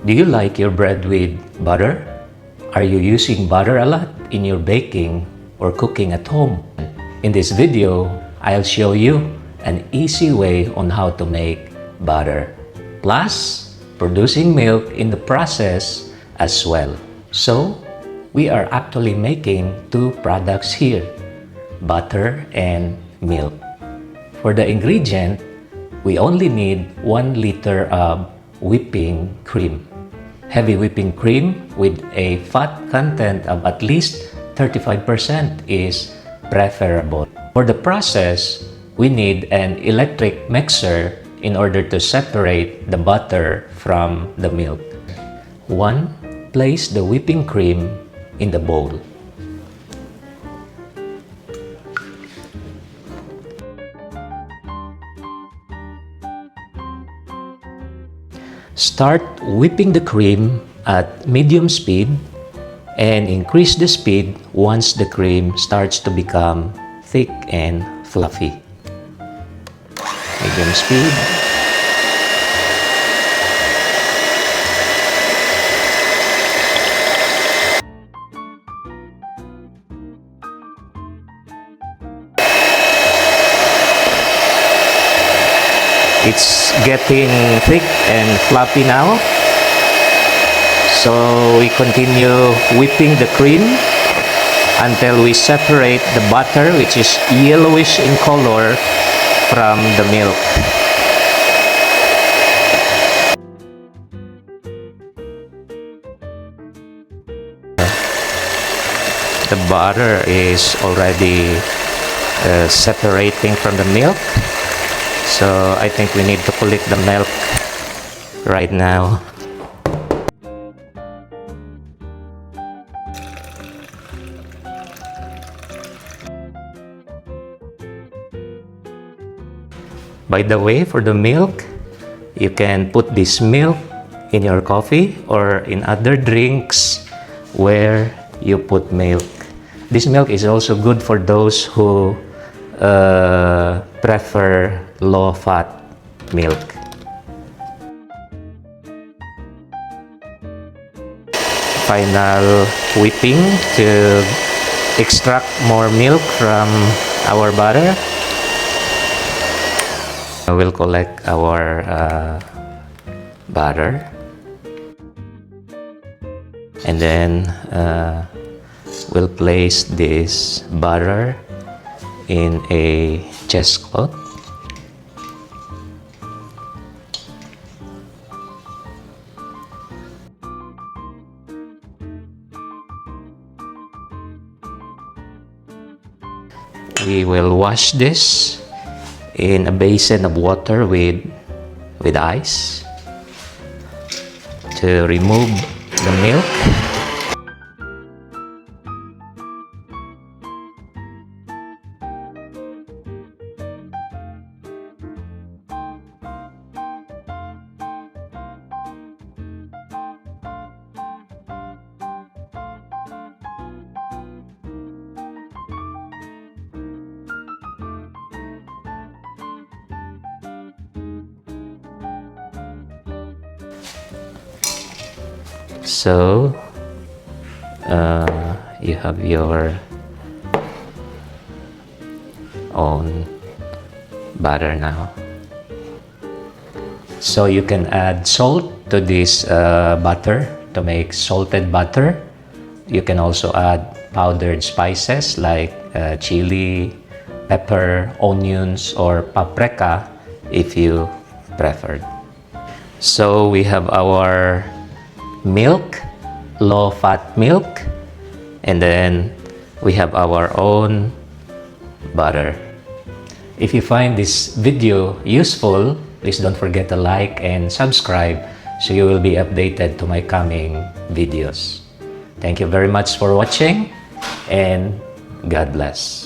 Do you like your bread with butter? Are you using butter a lot in your baking or cooking at home? In this video, I'll show you an easy way on how to make butter, plus producing milk in the process as well. So, we are actually making two products here, butter and milk. For the ingredient, we only need 1 liter of whipping cream. Heavy whipping cream with a fat content of at least 35% is preferable. For the process, we need an electric mixer in order to separate the butter from the milk. 1. Place the whipping cream in the bowl. Start whipping the cream at medium speed and increase the speed once the cream starts to become thick and fluffy. Medium speed. It's getting thick and fluffy now. So we continue whipping the cream until we separate the butter, which is yellowish in color, from the milk. The butter is already separating from the milk. So I think we need to collect the milk right now. By the way, for the milk, you can put this milk in your coffee or in other drinks where you put milk. This milk is also good for those who prefer low-fat milk. Final whipping to extract more milk from our butter. We'll collect our butter and then we'll place this butter in a cheesecloth. We will wash this in a basin of water with ice to remove the milk. So you have your own butter now. So you can add salt to this butter to make salted butter. You can also add powdered spices like chili, pepper, onions, or paprika if you preferred. So we have our milk, low-fat milk, and then we have our own butter. If you find this video useful, please don't forget to like and subscribe so you will be updated to my coming videos. Thank you very much for watching and God bless.